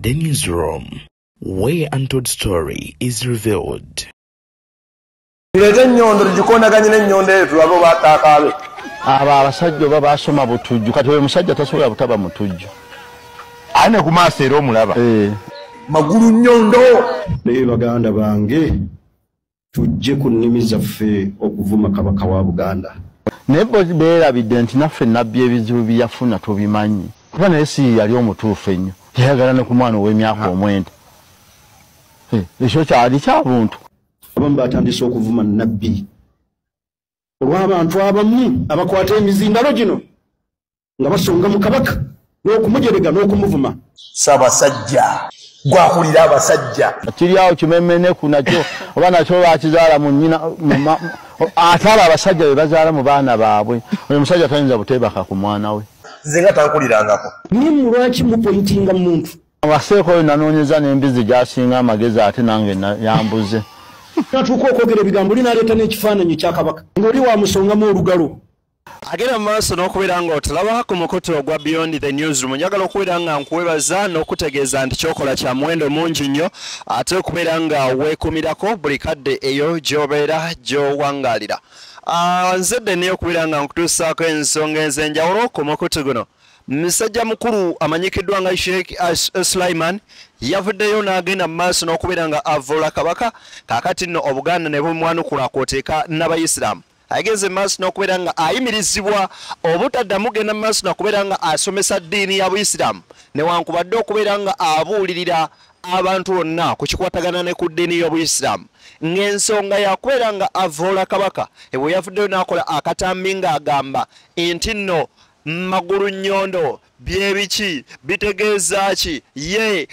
The newsroom, where untold story is revealed. Abasajja baba asoma butujju kati musajja tasobola butaba mutujju ane kumaseera omulaba magulu nyondo ne baganda bange tujje ku nnimi zaffe okuvuma kabaka wa Buganda nebo beerabidde nti naffe nabbi ebizibu byafuna tubimanyi kuba naye si yali omutuufu ennyo yayagala ne ku mwana ow'emyaka omwenda ekyo kyali kyabuntu abamu batandise okuvuma nabbi olw'abantu abamu abakwata emizindalo gino nga basonga mu kabaka n'okumujerega n'okumuvuma Sabasajja gwakulira abasajja kiri awo kimemmene ku nakyo oba nakyo bakizaala mu nnyina atala abasajja be bazaala mu baana baabwe oyo musajja tayinza buteebaka ku mwana we nze nga tankulirangako nimu lwaki mupointinga muntu abaseeko oyo nanoonyeza n'embizi gy'asinga amagezi ate nange yambuze natuuka okwogera ebigambo linaleeta n'ekifaananyi kya kabaka ng'oli wamusongamu olugalo agenda mu maaso n'okubeera nga otalaba ku mukutu ogwa Beyond the Newsroom njagala okubeera nga nkwebaza n'okutegeeza nti kyokola kya muwendo mungi nnyo ate okubeera nga weekumirako buli kadde eyo gy'obeera gy'owangaalira nzedde naye okubeera nga nkutuusaako ensonga ez'enjawulo ku mukutu guno musajja mukulu amanyikiddwa nga Sheikh Suleiman yavuddeyo n'agenda mu maaso n'okubeera nga avoola kabaka kaakati nno Obuganda ne bumwanukula kwoteeka n'Abayisiraamu ageze maaso n'okubeera nga ayimirizibwa obutaddamu genda maaso n'okubeera nga asomesa ddiini ya Buyisiraamu newankubadde okubeera nga abuulirira abantu bonna ku kikwatagana ne ku ddiini y'Obuyisiraamu ng'ensonga yakubeera nga avoola kabaka ebwe yavuddeyo n'akola akatambi ng'agamba nti nno magulu nyondo byebiki bitegeeza ki ye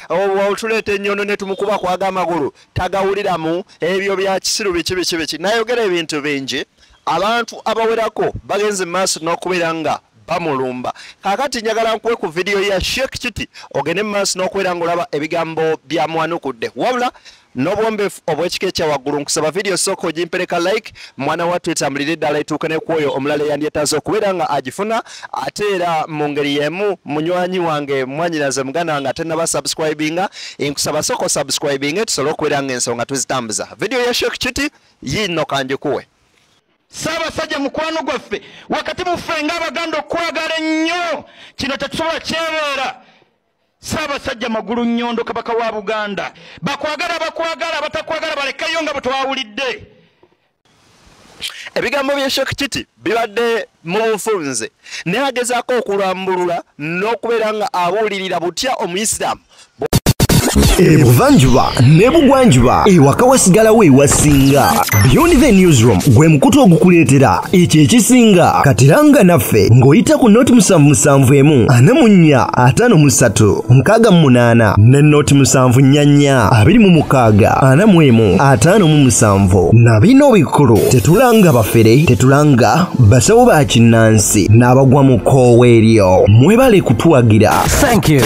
otuleeta ennyondo ne tumukuba kwaga amagulu tagawuliramu ebyo bya kisiru biki nayogera ebintu bingi abantu abawerako bagenze maaso n'okubeera nga bamulumba kaakati njagala nkuwe ku vidiyo ya Sheikh Kiti ogende mu maaso n'okubeera nga olaba ebigambo byamwanukudde wabula n'obwombeefu obw'ekika ekya waggulu nkusaba vidiyo sooka ogimpereka like mwana wattu etambulire ddala etuuke ne ku oyo omulala eyandyetaaze okubeera nga agifuna ate era mu ngeri y'emu munywanyi wange mwanyinaze muganda wange ate naba subscribinga nkusaba sooka osubscribinge tusobole okubeera nga ensonga tuzitambuza vidiyo ya Sheikh Kiti yiino kanjikuwe Sabasajja mukwano gwaffe wakati muffe ng'Abaganda okwagala ennyo kino tetusobola kyebeera Sabasajja magulu nyondo kabaka wa Buganda bakwagala batakwagala balekayo nga bwe twawulidde ebigambo bya Sheikh Kiti bibadde mu bufunze naye agezaako okulambulula n'okubeera nga abuulirira butya Omuyisiraamu Ebuvanjuba nebugwanjuba ewaka wasigalawo ewasinga Beyond the Newsroom gwe mukutu ogukuleetera ekyo ekisinga katiranga naffe ng'oyita ku noti 771 44 53 ne noti 744 26 45 na bino bikulu tetulanga bafere tetulanga basawo ba kinnansi n'abagwa mu koowe eryo mwebale kutuwagira. Thank you.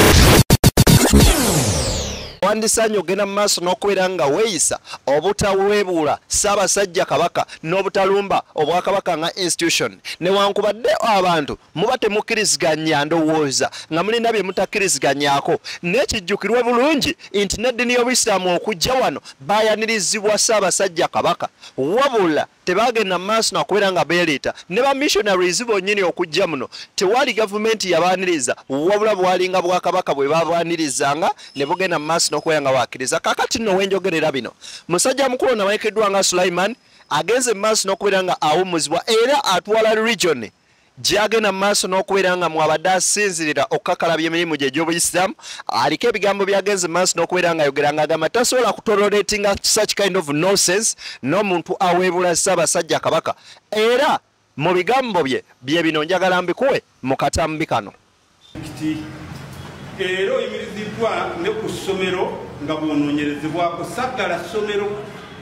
wandisanye ogenda mu maaso n'okubeera nga weeyisa obutaweebuula Ssaabasajja Kabaka n'obutalumba obwakabaka nga institution newankubadde abantu muba temukkiriziganya ndowooza nga mulina bye mutakkiriziganyako n'ekijjukirwe bulungi nti n'eddiini y'Obuyisiraamu okujja wano baayanirizibwa Ssaabasajja Kabaka wabula tebagenda mu maaso n'okubeera nga beeleeta ne ba missionaries bonnyini okujja muno tewali gavumenti yabaaniriza wabula bwalinga bwakabaka bwe babaanirizanga ne bugenda mu maaso n'okubeera nga bwakkiriza kaakati nno wenjogerera bino musajja mukulu namanyikiddwa nga Suleiman agenze mu maaso n'okubeera nga awummuzibwa era atwala region gyagenda mu maaso n'okubeera nga mwabadde asinzirira okukakalabya emirimu gye egy'Obuyisiraamu aliko ebigambo byagenze mu maaso n'okubeera nga ayogera ng'agamba tasobola kutoleratinga such kind of nonsense n'omuntu aweebula Ssaabasajja Kabaka era mu bigambo bye bino njagala mbikuwe mu katambi kano. Ero imiriziddwa ne ku ssomero nga bwonoonyerezebwako saggala ssomero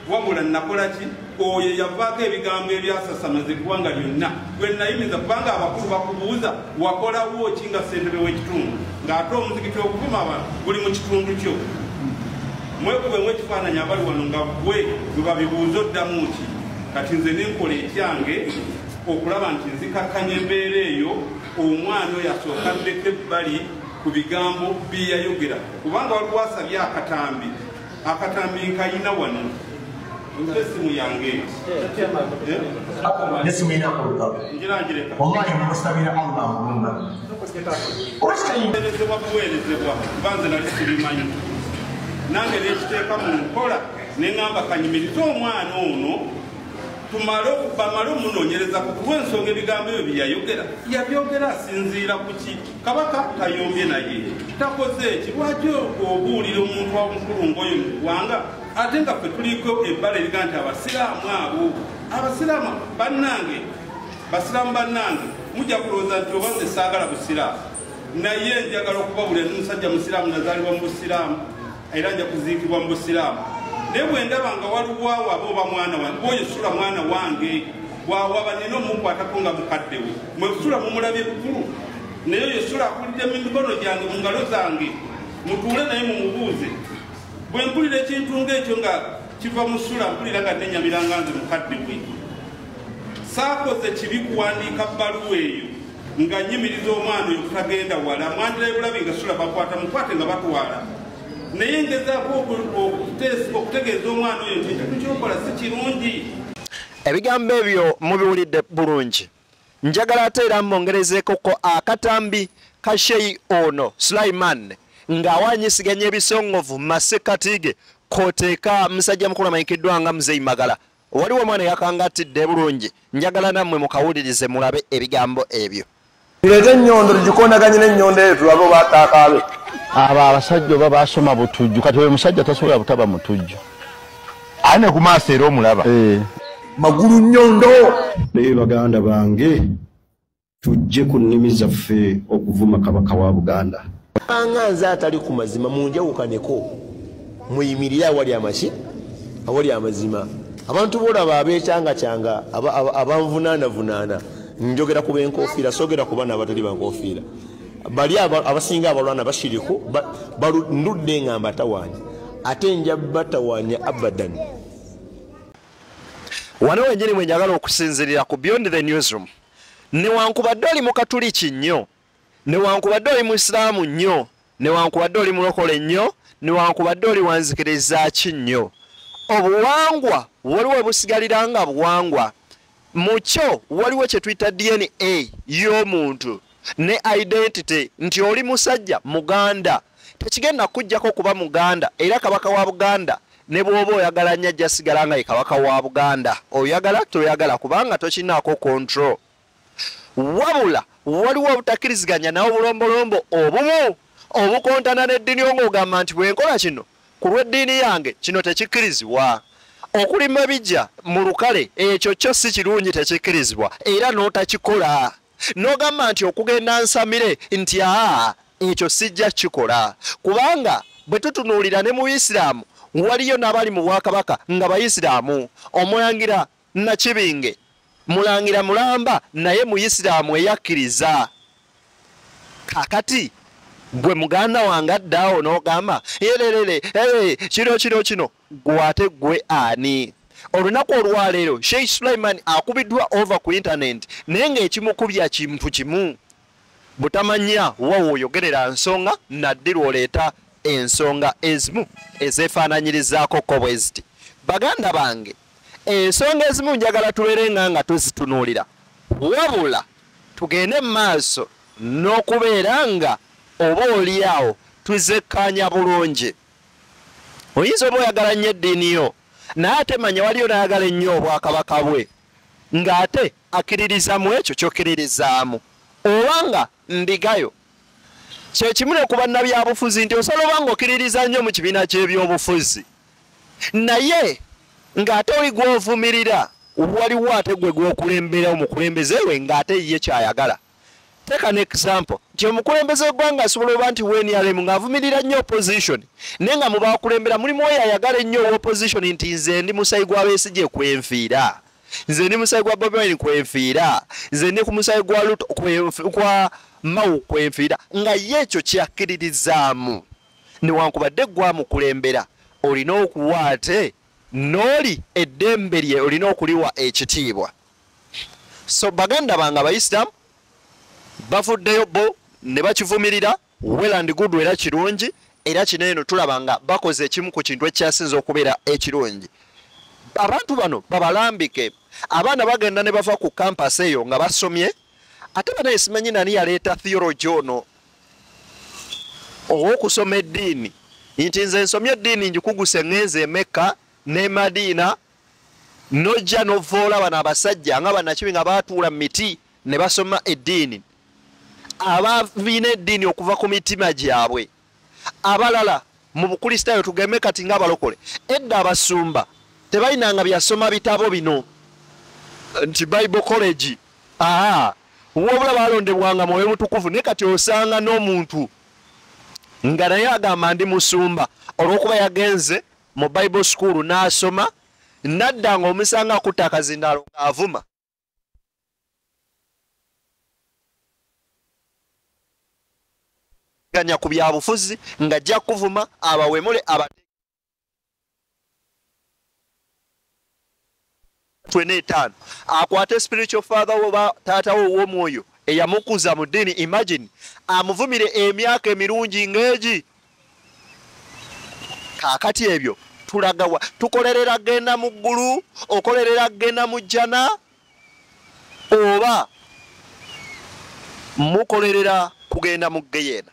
wabula nakola ki oyo yavaako ebigambo ebyasasamaza eggwanga lyonna gwe nayimiza kubanga abakulu bakubuuza wakolawo ki nga ssentebe w'ekitundu ng'ate omuzikiti okuvuma abantu guli mu kitundu kyo mwekubemu ekifaananyi abali wano nga gwe gwe babibuuza oddamu ki kati nze nenkola ekyange okulaba nti nzikakkanya embeera eyo omwana oyo asooka ddeko ebbali ku bigambo bye yayogera kubanga waliwo asabye akatambi nkayina wano esimu yange nesimu inakuruka wallahi mukusabira Allah mulunga obuweerezebwa banze nali sibimanyi nange nekiteeka mu nkola neŋŋamba kanyumirize omwana ono bamale omunoonyereza kukuba ensonga ebigambo ebyo byeyayogera yabyogera asinziira ku ki kabaka tayombye naye takoze eki lwaki obuulira omuntu omukulu ng'oyo mu ggwanga ate nga ffe tuliko ebbala eriga nti abasiraamu abo abasiraamu bannange mujja kulowooza nti oba nze saagala busiraamu naye njagala okubabulira n'omusajja musiraamu nazaalibwa mu busiraamu era nja kuziikibwa mu busiraamu naye bwe ndaba nga waliwo abo oba mwana wange bwoyo sula mwana wange bwawaba nina omukwatako nga mukadde we mwesula mumulabye bukulu naye oyo sula akulidde mu mikono gyange mu ngalo zange mutuule naye mumubuuze bwe mpulira ekintu ng'ekyo nga kiva mu sula mpulira nga nenyamiranga nze mukadde we saakoze kibi kuwandiika bbaluwa eyo nga nyimiriza omwana oyo kutagenda wala mwandira ebulabi nga sula bakwata mukwate nga batwala naye ngezaako okutegeeza omwana oyo nti ekintu kyokola si kirungi. Ebigambo ebyo mubiwulidde bulungi. Njagala ate era mwongerezeekoko akatambi ka Sheikh ono Suleiman ng'awanyisiganya ebisongovu mu masekkati ge k'oteeka musajja mukulu amanyikiddwa nga Muzeeyi Magala. Waliwo omwana yakangattidde bulungi. Njagala nammwe mukawulirize mulabe ebigambo ebyo. Tulete ennyondo tugikondaganye n'ennyondo eyo tulabe oba ataakaabe. Abo abasajja oba baasoma butujju kati oyo musajja tasobola butaba mutujju. Ane ku maaso era omulaba. Magulu nnyondo. Naye baganda bange tujje ku nnimi zaffe okuvuma kabaka wa Buganda. Nze atali ku mazima munjawukaneko muyimirire awali amazima. Abantu boolaba abeekyanga abanvunaanavunaana njogera ku b'enkofiira soogera ku baana abatali bankofiira. Bali abasinga abalwana bashiriku ndudde nga mbatawaanya ate nja batawaanya abadan. Wano wenyini mwe njagala okusinzirira ku Beyond the Newsroom. Newankubadde oli mukatuliki nnyo, newankubadde oli muisiraamu nnyo, newankubadde oli mulokole nnyo, newankubadde oli wanzikiriza ki nnyo. Obuwangwa waliwo busigalira nga buwangwa. Mu kyo waliwo kye tuyita DNA y'omuntu ne identity nti oli musajja Muganda. Tekigenda kujjako kuba Muganda era kabaka wa Buganda ne bw'oba oyagala nnyo ajja sigala nga ye kabaka wa Buganda. Oyagala toyagala kubanga tokinaako control. Wabula waliwo obutakkiriziganya nawo bulombolombo obumu obukontana n'eddiini ng'ogamba nti bwe nkola kino ku lw'eddiini yange kino tekikkirizibwa. Okulima bijja mu lukale ekyo kyo si kirungi tekikkirizibwa era n'otakikola. N'ogamba nti okugenda nsamire nti ekyo sijja kikola kubanga bwe tutunuulira ne mu Isiraamu waliyo n'abali mu Bwakabaka nga Bayisiraamu. Omulangira Nakibinge mulangira mulamba naye mu Isiraamu eyakkiriza. Kakati gwe muganda wange addaawo n'ogamba kino gwate gwe ani? Olunaku olwaleero Sheikh Suleiman akubiddwa over ku internet naye ng'ekimukubya kintu kimu butamanya wawo oyogerera nsonga naddi lw'oleeta ensonga ezimu ezeefaananyirizaako bwe ziti. Baganda bange ensonga ezimu njagala tubeerenga nga tuzitunuulira wabula tugende mu maaso n'okubeera nga oba oli awo tuzekkaanya bulungi. Oyinza oba oyagala nnyo eddiini yo naye ate manya waliyo n'ayagala ennyo obwakabaka bwe ng'ate akkiririza mu ekyo ky'okkiririzaamu oba nga ndigayo. Kye kimu ne ku bannabyabufuzi nti osobola oba ng'okkiririza nnyo mu kibiina ky'ebyobufuzi naye ng'ate oli gw'ovumirira waliwo ate gwe gw'okulembera omukulembeze we ng'ate ye kyayagala. Take an example. Nti omukulembeze w'eggwanga asobola oba nti weenialemu ng'avumirira nnyo opposition naye nga mu bakulembera mulimu oyo ayagala ennyo opposition nti nze ndi musayi gwa Besigye kwenfiira, nze ndi musayi gwa Bobi Wine kwenfiira, nze ndi ku musayi gwa Ruto kwa Mau kwenfiira nga ye ekyo kyakkiririzaamu. Newankubadde gwamukulembera olina okuwa ate n'oli eddembe lye olina okuliwa ekitiibwa. So baganda bange Abayisiraamu bafuddeyo bo ne bakivumirira well and good era kirungi era kino eno tulaba nga bakoze ekimu ku kintu ekyasinza okubeera ekirungi. Abantu bano babalambike, abaana bagenda ne bava ku campus eyo nga basomye, ate banaye simanyi nani yaleeta theology ono ow'okusoma eddiini nti nze nsomye eddiini njikuguse ngenze Mecca ne Madina nojja novoola bano abasajja nga bannakibi nga baatuula mu miti ne basoma eddiini, abaviina eddiini okuva ku mitima gyabwe. Abalala mu bukristaayo tugeme kati nga abalokole edda abasumba tebalinanga byasoma bitabo bino nti Bible College wabula balondebwanga Mwoyo Mutukuvu, ne kati osanga n'omuntu nga naye agamba ndi musumba olw'okuba yagenze mu Bible School n'asoma, nadda nga omusanga akutta akazindaalo ng'avuma. Ganya ku byabufuzi nga ajja kuvuma abawemule abate 25 akwate spiritual father oba taata w'omwoyo eyamukuza mu ddiini, imagine amuvumire emyaka emirungi ng'egi. Kaakati ebyo tulagawa tukolerera genda mu ggulu, okolerera genda mu jjana, oba mukolerera kugenda mu geyeena.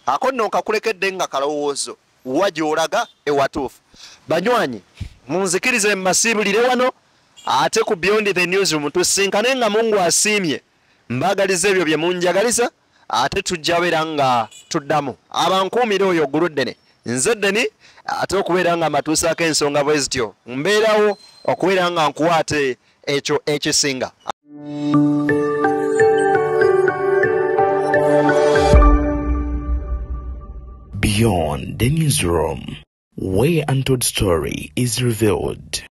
Ako nno nkakulekedde nga kalowoozo wa gy'olaga ewatuufu. Banywanyi munzikirize mmasiibulire wano ate ku Beyond the Newsroom tusinkane nga Mungu asiimye, mbagaliza ebyo bye munjagaliza, ate tujja beera nga tuddamu abankuumire oyo Guluddene nze Deni, ate okubeera nga matuusaako ensonga bwe zityo mbeerawo okubeera nga nkuwaate ekyo ekisinga. Beyond the Newsroom, where untold story is revealed.